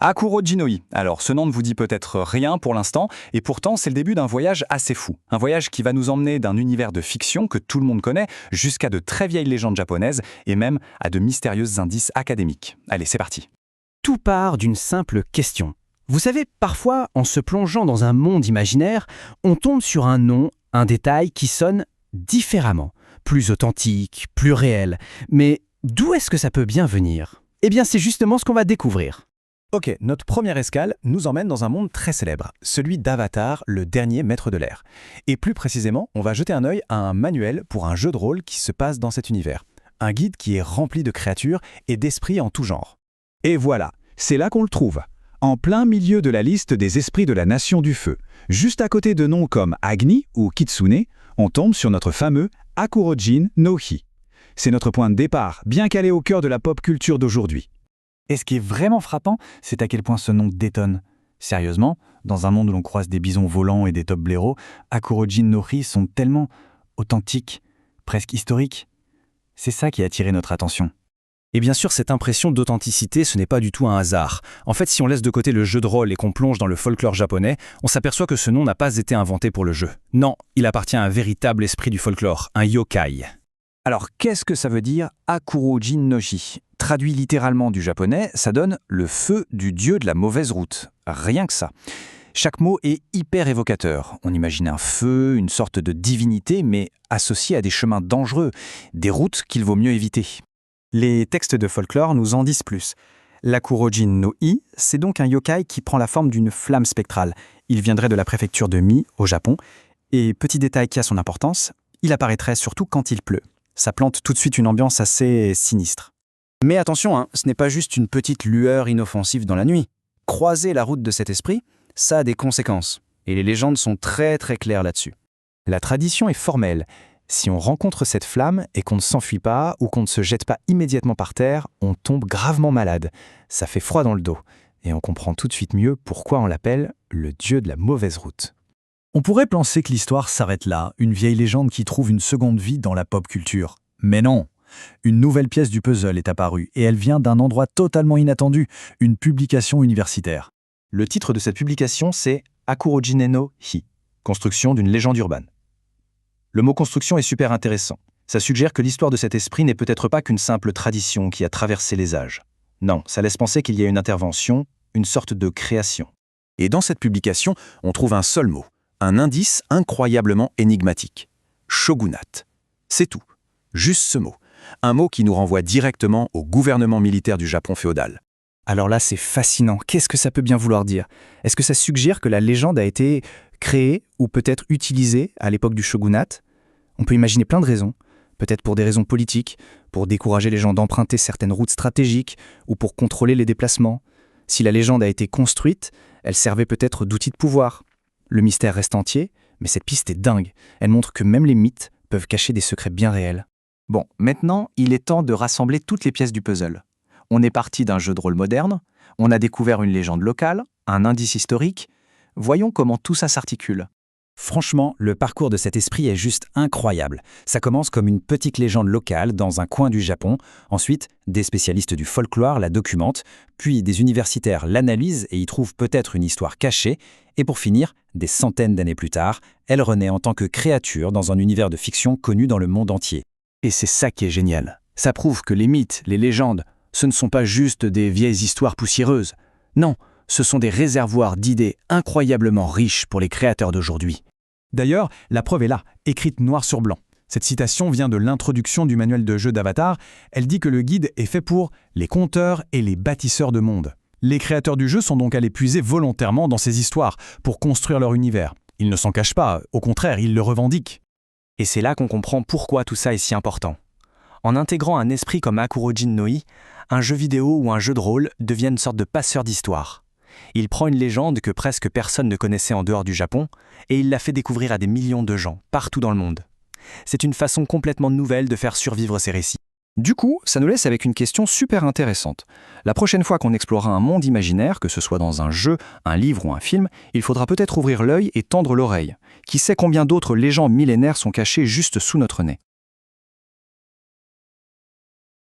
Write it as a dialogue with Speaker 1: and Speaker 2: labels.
Speaker 1: Akurojinoi. Alors, ce nom ne vous dit peut-être rien pour l'instant, et pourtant, c'est le début d'un voyage assez fou. Un voyage qui va nous emmener d'un univers de fiction que tout le monde connaît, jusqu'à de très vieilles légendes japonaises, et même à de mystérieux indices académiques. Allez, c'est parti.
Speaker 2: Tout part d'une simple question. Vous savez, parfois, en se plongeant dans un monde imaginaire, on tombe sur un nom, un détail qui sonne différemment, plus authentique, plus réel. Mais d'où est-ce que ça peut bien venir? Eh bien, c'est justement ce qu'on va découvrir.
Speaker 3: Ok, notre première escale nous emmène dans un monde très célèbre, celui d'Avatar, le dernier maître de l'air. Et plus précisément, on va jeter un œil à un manuel pour un jeu de rôle qui se passe dans cet univers. Un guide qui est rempli de créatures et d'esprits en tout genre.
Speaker 4: Et voilà, c'est là qu'on le trouve. En plein milieu de la liste des esprits de la Nation du Feu, juste à côté de noms comme Agni ou Kitsune, on tombe sur notre fameux Akurojin no Hi. C'est notre point de départ, bien calé au cœur de la pop culture d'aujourd'hui.
Speaker 1: Et ce qui est vraiment frappant, c'est à quel point ce nom détonne. Sérieusement, dans un monde où l'on croise des bisons volants et des top blaireaux, Akurojin no Hi sont tellement authentiques, presque historiques. C'est ça qui a attiré notre attention.
Speaker 2: Et bien sûr, cette impression d'authenticité, ce n'est pas du tout un hasard. En fait, si on laisse de côté le jeu de rôle et qu'on plonge dans le folklore japonais, on s'aperçoit que ce nom n'a pas été inventé pour le jeu. Non, il appartient à un véritable esprit du folklore, un yokai.
Speaker 1: Alors, qu'est-ce que ça veut dire Akurojin no Hi? Traduit littéralement du japonais, ça donne « le feu du dieu de la mauvaise route ». Rien que ça. Chaque mot est hyper évocateur. On imagine un feu, une sorte de divinité, mais associé à des chemins dangereux, des routes qu'il vaut mieux éviter. Les textes de folklore nous en disent plus. L'Akurojin no Hi, c'est donc un yokai qui prend la forme d'une flamme spectrale. Il viendrait de la préfecture de Mie, au Japon. Et petit détail qui a son importance, il apparaîtrait surtout quand il pleut. Ça plante tout de suite une ambiance assez sinistre. Mais attention, ce n'est pas juste une petite lueur inoffensive dans la nuit. Croiser la route de cet esprit, ça a des conséquences. Et les légendes sont très très claires là-dessus. La tradition est formelle. Si on rencontre cette flamme et qu'on ne s'enfuit pas ou qu'on ne se jette pas immédiatement par terre, on tombe gravement malade. Ça fait froid dans le dos. Et on comprend tout de suite mieux pourquoi on l'appelle le dieu de la mauvaise route.
Speaker 3: On pourrait penser que l'histoire s'arrête là, une vieille légende qui trouve une seconde vie dans la pop culture. Mais non! Une nouvelle pièce du puzzle est apparue et elle vient d'un endroit totalement inattendu, une publication universitaire.
Speaker 1: Le titre de cette publication, c'est Akurojin no Hi, construction d'une légende urbaine. Le mot construction est super intéressant. Ça suggère que l'histoire de cet esprit n'est peut-être pas qu'une simple tradition qui a traversé les âges. Non, ça laisse penser qu'il y a une intervention, une sorte de création. Et dans cette publication, on trouve un seul mot, un indice incroyablement énigmatique. Shogunat. C'est tout. Juste ce mot. Un mot qui nous renvoie directement au gouvernement militaire du Japon féodal. Alors là, c'est fascinant. Qu'est-ce que ça peut bien vouloir dire? Est-ce que ça suggère que la légende a été créée ou peut-être utilisée à l'époque du shogunat? On peut imaginer plein de raisons. Peut-être pour des raisons politiques, pour décourager les gens d'emprunter certaines routes stratégiques ou pour contrôler les déplacements. Si la légende a été construite, elle servait peut-être d'outil de pouvoir. Le mystère reste entier, mais cette piste est dingue. Elle montre que même les mythes peuvent cacher des secrets bien réels. Bon, maintenant, il est temps de rassembler toutes les pièces du puzzle. On est parti d'un jeu de rôle moderne, on a découvert une légende locale, un indice historique. Voyons comment tout ça s'articule.
Speaker 5: Franchement, le parcours de cet esprit est juste incroyable. Ça commence comme une petite légende locale dans un coin du Japon. Ensuite, des spécialistes du folklore la documentent, puis des universitaires l'analysent et y trouvent peut-être une histoire cachée. Et pour finir, des centaines d'années plus tard, elle renaît en tant que créature dans un univers de fiction connu dans le monde entier.
Speaker 3: Et c'est ça qui est génial. Ça prouve que les mythes, les légendes, ce ne sont pas juste des vieilles histoires poussiéreuses. Non, ce sont des réservoirs d'idées incroyablement riches pour les créateurs d'aujourd'hui. D'ailleurs, la preuve est là, écrite noir sur blanc. Cette citation vient de l'introduction du manuel de jeu d'Avatar. Elle dit que le guide est fait pour les conteurs et les bâtisseurs de monde. Les créateurs du jeu sont donc allés puiser volontairement dans ces histoires pour construire leur univers. Ils ne s'en cachent pas, au contraire, ils le revendiquent.
Speaker 1: Et c'est là qu'on comprend pourquoi tout ça est si important. En intégrant un esprit comme Akurojin no Hi, un jeu vidéo ou un jeu de rôle devient une sorte de passeur d'histoire. Il prend une légende que presque personne ne connaissait en dehors du Japon et il la fait découvrir à des millions de gens, partout dans le monde. C'est une façon complètement nouvelle de faire survivre ces récits. Du coup, ça nous laisse avec une question super intéressante. La prochaine fois qu'on explorera un monde imaginaire, que ce soit dans un jeu, un livre ou un film, il faudra peut-être ouvrir l'œil et tendre l'oreille. Qui sait combien d'autres légendes millénaires sont cachées juste sous notre nez?